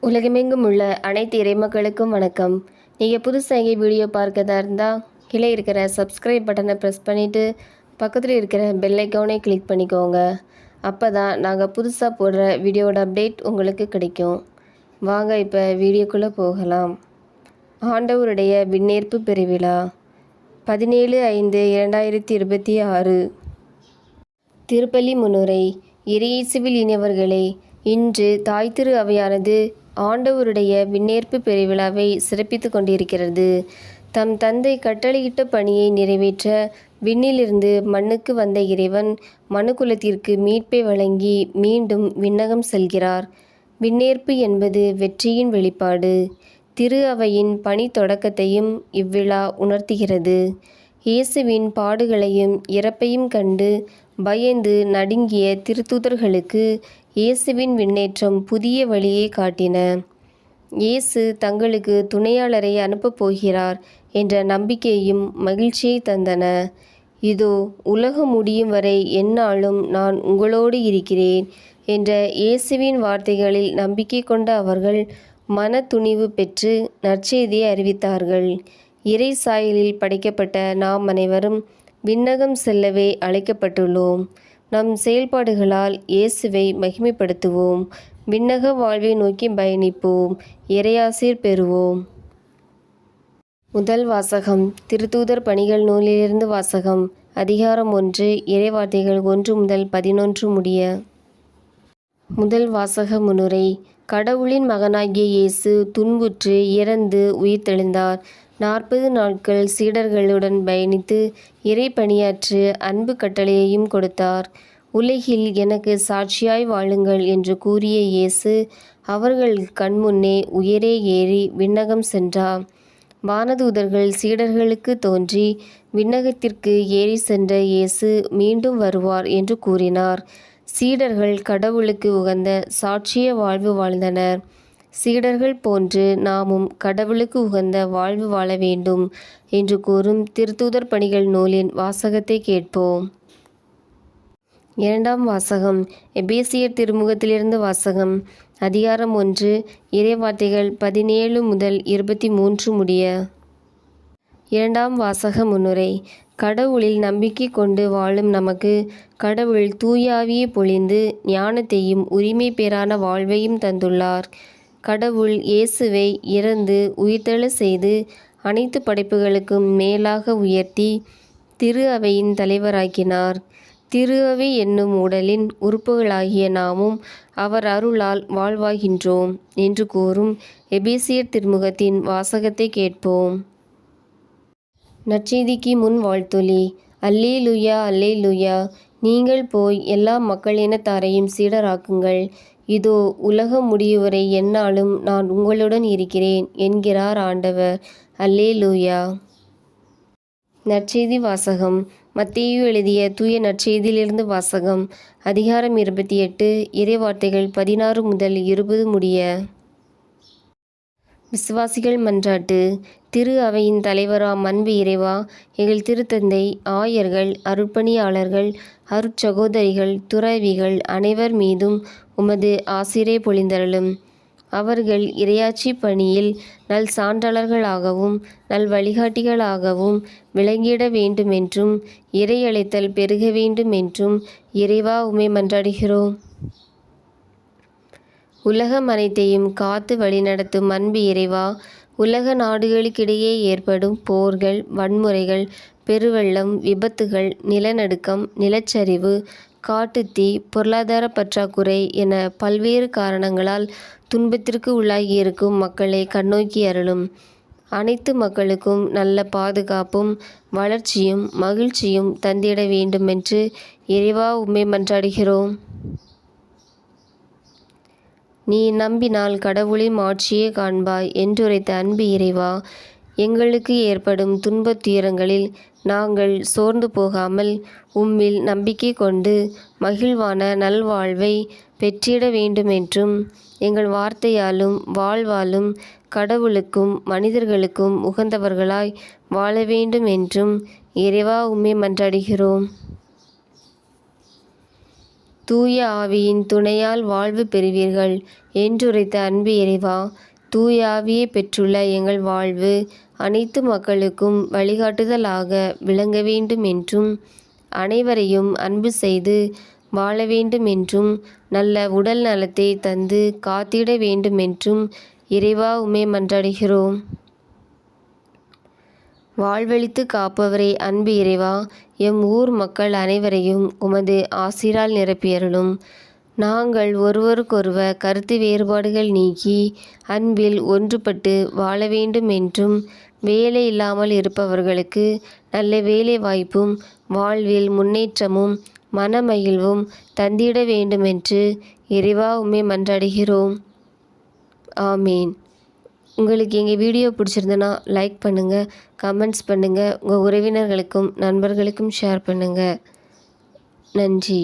உலகமெங்கும் உள்ள அனைத்து இறைமக்களுக்கும் வணக்கம். நீங்கள் புதுசாக எங்கே வீடியோ பார்க்கறதா இருந்தால் கீழே இருக்கிற சப்ஸ்கிரைப் பட்டனை ப்ரெஸ் பண்ணிவிட்டு பக்கத்தில் இருக்கிற பெல் ஐக்கானை கிளிக் பண்ணிக்கோங்க. அப்போ தான் நாங்கள் புதுசாக போடுற வீடியோட அப்டேட் உங்களுக்கு கிடைக்கும். வாங்க இப்போ வீடியோக்குள்ளே போகலாம். ஆண்டவருடைய விண்ணேற்பு பெருவிழா 17/5/2026. திருப்பலி முன்னுரை. இறையேசுவில் இனியவர்களே, இன்று தாய் திரு அவையானது ஆண்டவருடைய விண்ணேற்பு பெருவிழாவை சிறப்பித்து கொண்டிருக்கிறது. தம் தந்தை கட்டளையிட்ட பணியை நிறைவேற்ற விண்ணிலிருந்து மண்ணுக்கு வந்த இறைவன் மனுக்குலத்திற்கு மீட்பை வழங்கி மீண்டும் விண்ணகம் செல்கிறார். விண்ணேற்பு என்பது வெற்றியின் வெளிப்பாடு. திரு அவையின் பணி தொடக்கத்தையும் இவ்விழா உணர்த்துகிறது. இயேசுவின் பாடுகளையும் இறப்பையும் கண்டு பயந்து நடுங்கிய திருத்தூதர்களுக்கு இயேசுவின் விண்ணேற்றம் புதிய வழியை காட்டின. இயேசு தங்களுக்கு துணையாளரை அனுப்பப் போகிறார் என்ற நம்பிக்கையும் மகிழ்ச்சியை தந்தன. இதோ உலகம் முடியும் வரை எந்நாளும் நான் உங்களோடு இருக்கிறேன் என்ற இயேசுவின் வார்த்தைகளில் நம்பிக்கை கொண்ட அவர்கள் மன துணிவு பெற்று நற்செய்தியை அறிவித்தார்கள். இறை சாயலில் படைக்கப்பட்ட நாம் அனைவரும் விண்ணகம் செல்லவே அழைக்கப்பட்டுள்ளோம். நம் செயல்பாடுகளால் இயேசுவை மகிமைப்படுத்துவோம். விண்ணக வாழ்வை நோக்கி பயணிப்போம். இறையாசீர் பெறுவோம். முதல் வாசகம். திருத்தூதர் பணிகள் நூலிலிருந்து வாசகம். அதிகாரம் 1. இறைவார்த்தைகள் 1 முதல் 11 முடிய. முதல் வாசக முன்னுரை. கடவுளின் மகனாகிய இயேசு துன்புற்று இறந்து உயிர்த்தெழுந்தார். 40 நாட்கள் சீடர்களுடன் பயணித்து இறை பணியாற்று அன்பு கட்டளையையும் கொடுத்தார். உலகில் எனக்கு சாட்சியாய் வாழுங்கள் என்று கூறிய இயேசு அவர்கள் கண்முன்னே உயரே ஏறி விண்ணகம் சென்றார். வானதூதர்கள் சீடர்களுக்கு தோன்றி விண்ணகத்திற்கு ஏறி சென்ற இயேசு மீண்டும் வருவார் என்று கூறினார். சீடர்கள் கடவுளுக்கு உகந்த சாட்சிய வாழ்வு வாழ்ந்தனர். சீடர்கள் போன்று நாமும் கடவுளுக்கு உகந்த வாழ்வு வாழ வேண்டும் என்று கூறும் திருத்தூதர் பணிகள் நூலின் வாசகத்தை கேட்போம். இரண்டாம் வாசகம். எபேசியர் திருமுகத்திலிருந்து வாசகம். அதிகாரம் 1. இறைவார்த்தைகள் 17 முதல் 23 முடிய. இரண்டாம் வாசக முன்னுரை. கடவுளில் நம்பிக்கை கொண்டு வாழும் நமக்கு கடவுள் தூயாவியை பொழிந்து ஞானத்தையும் உரிமை பேரான வாழ்வையும் தந்துள்ளார். கடவுள் இயேசுவை இறந்து உயிர்த்தெழ செய்து அனைத்து படைப்புகளுக்கும் மேலாக உயர்த்தி திரு அவையின் தலைவராக்கினார். திரு அவை என்னும் உடலின் உறுப்புகளாகிய நாமும் அவர் அருளால் வாழ்வாகின்றோம் என்று கூறும் எபேசியர் திருமுகத்தின் வாசகத்தை கேட்போம். நற்செய்திக்கு முன் வாழ்த்தொலி. அல்லேலூயா, அல்லேலூயா. நீங்கள் போய் எல்லா மக்கள் இனத்தாரையும் சீடராக்குங்கள். இதோ உலகம் முடியுவரை எந்நாளும் நான் உங்களுடன் இருக்கிறேன் என்கிறார் ஆண்டவர். அல்லேலூயா. நற்செய்தி வாசகம். மத்தேயு எழுதிய தூய நற்செய்தியிலிருந்து வாசகம். அதிகாரம் 28. இறைவார்த்தைகள் 16 முதல் 20 முடிய. விசுவாசிகள் மன்றாட்டு. திரு அவையின் தலைவராம் அன்பு இறைவா, எங்கள் திருத்தந்தை, ஆயர்கள், அருட்பணியாளர்கள், அருட்சகோதரிகள், துறவிகள் அனைவர் மீதும் உமது ஆசிரை பொழிந்தருளும். அவர்கள் இறையாட்சி பணியில் நல் சான்றாளர்களாகவும் நல் வழிகாட்டிகளாகவும் விளங்கிட வேண்டுமென்றும் இறை அழைத்தல் பெருக வேண்டுமென்றும் இறைவா உம்மை மன்றாடுகிறோம். உலகம் அனைத்தையும் காத்து வழிநடத்தும் அன்பு இறைவா, உலக நாடுகளுக்கிடையே ஏற்படும் போர்கள், வன்முறைகள், பெருவெள்ளம், விபத்துகள், நிலநடுக்கம், நிலச்சரிவு, காட்டுத்தீ, பொருளாதார பற்றாக்குறை என பல்வேறு காரணங்களால் துன்பத்திற்கு உள்ளாகியிருக்கும் மக்களை கண்ணோக்கி அருளும். அனைத்து மக்களுக்கும் நல்ல பாதுகாப்பும் வளர்ச்சியும் மகிழ்ச்சியும் தந்திட வேண்டுமென்று இறைவா உம்மை மன்றாடுகிறோம். நீ நம்பினால் கடவுளின் ஆட்சியை காண்பாய் என்றுரைத்த அன்பு இறைவா, எங்களுக்கு ஏற்படும் துன்பத் துயரங்களில் நாங்கள் சோர்ந்து போகாமல் உம்மில் நம்பிக்கை கொண்டு மகிழ்வான நல்வாழ்வை பெற்றிட வேண்டுமென்றும் எங்கள் வார்த்தையாலும் வாழ்வாலும் கடவுளுக்கும் மனிதர்களுக்கும் உகந்தவர்களாய் வாழ வேண்டும் என்றும் இறைவா உம்மை மன்றாடுகிறோம். தூய ஆவியின் துணையால் வாழ்வு பெறுவீர்கள் என்றுரைத்த அன்பு இறைவா, தூய ஆவியை பெற்றுள்ள எங்கள் வாழ்வு அனைத்து மக்களுக்கும் வழிகாட்டுதலாக விளங்க வேண்டும் என்றும், அனைவரையும் அன்பு செய்து வாழ வேண்டும் என்றும், நல்ல உடல் நலத்தை தந்து காத்திட வேண்டுமென்றும் இறைவா உம்மை மன்றாடுகிறோம். வாழ்வழித்து காப்பவரே அன்பு இறைவா, எம் ஊர் மக்கள் அனைவரையும் உமது ஆசிரால் நிரப்பியருளும். நாங்கள் ஒருவருக்கொருவர் கருத்து வேறுபாடுகள் நீக்கி அன்பில் ஒன்றுபட்டு வாழ வேண்டும் என்றும், வேலை இல்லாமல் இருப்பவர்களுக்கு நல்ல வேலை வாய்ப்பும் வாழ்வில் முன்னேற்றமும் மனமகிழ்வும் தந்திட வேண்டுமென்று இறைவா உம்மை மன்றாடுகிறோம். ஆமீன். உங்களுக்கு எங்கள் வீடியோ பிடிச்சிருந்தனா லைக் பண்ணுங்கள், கமெண்ட்ஸ் பண்ணுங்கள், உங்கள் உறவினர்களுக்கும் நண்பர்களுக்கும் ஷேர் பண்ணுங்கள். நன்றி.